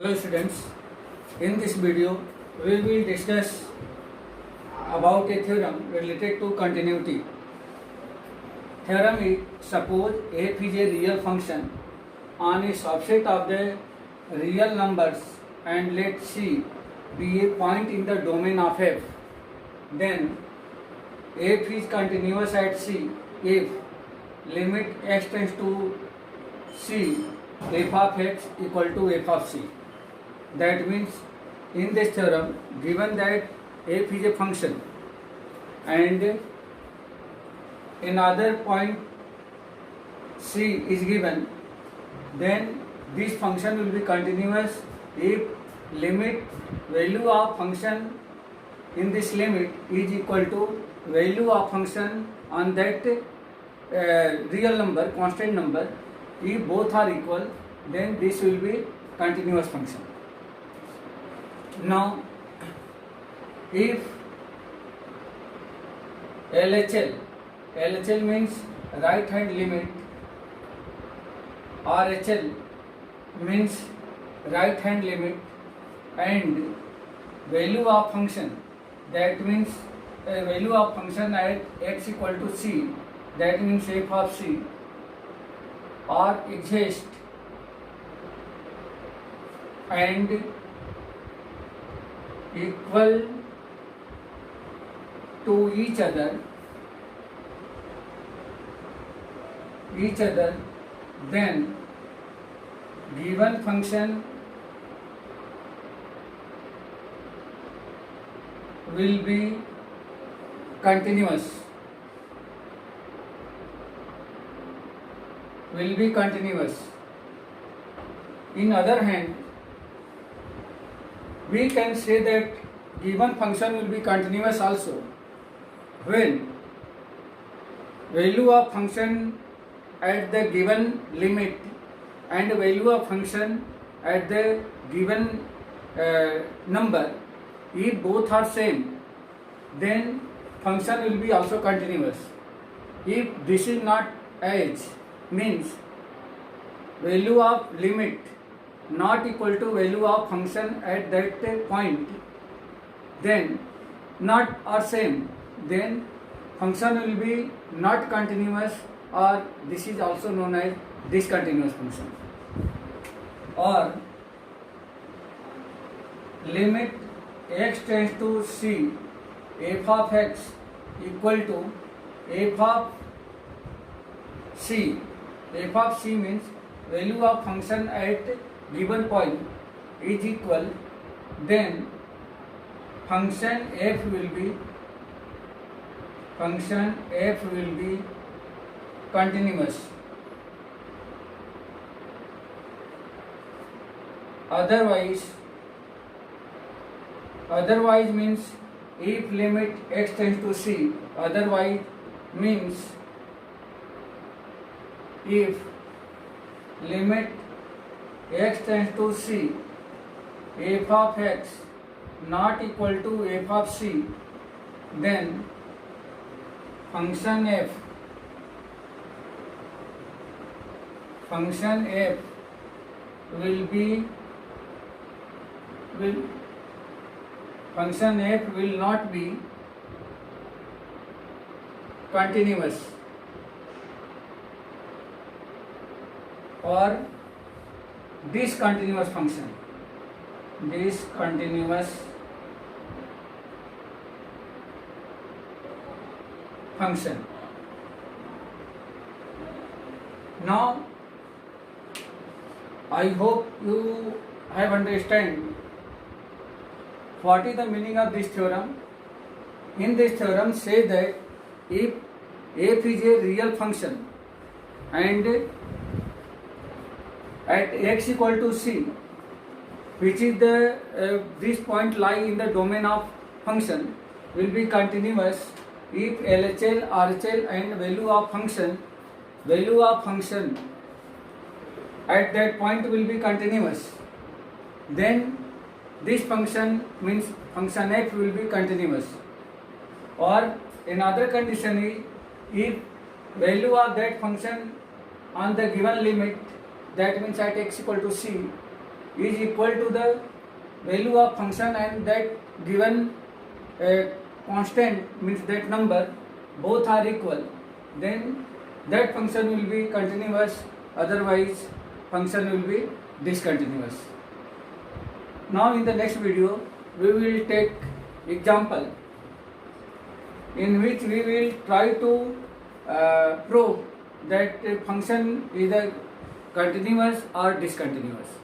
Hello students, in this video we will discuss about a theorem related to continuity. Theorem is, suppose f is a real function on a subset of the real numbers and let c be a point in the domain of f, then f is continuous at c if limit x tends to c f of x equal to f of c. That means in this theorem, given that f is a function and another point c is given, then this function will be continuous if limit value of function in this limit is equal to value of function on that real number, constant number. If both are equal, then this will be continuous function. Now, if LHL means right hand limit, RHL means right hand limit, and value of function, that means value of function at x equal to c, that means f of c, or exist and equal to each other, then given function will be continuous. In other hand, we can say that given function will be continuous also when value of function at the given limit and value of function at the given number, if both are same, then function will be also continuous. If this is not as, means value of limit not equal to value of function at that point, then not or same, then function will be not continuous, or this is also known as discontinuous function. Or limit x tends to c f of x equal to f of c. F of c means value of function at given point is equal, then function f will be continuous. Otherwise means if limit x tends to c, otherwise means if limit x tends to c f of x not equal to f of c, then function f will not be continuous, or discontinuous function. Now, I hope you have understand what is the meaning of this theorem. In this theorem say that if f is a real function and at x equal to c, which is this point lie in the domain of function, will be continuous if LHL, RHL and value of function at that point will be continuous, then this function means function f will be continuous. Or another condition is if value of that function on the given limit, that means at x equal to c, is equal to the value of function and that given constant, means that number, both are equal, then that function will be continuous, otherwise function will be discontinuous. Now in the next video we will take example in which we will try to prove that a function is either continuous or discontinuous.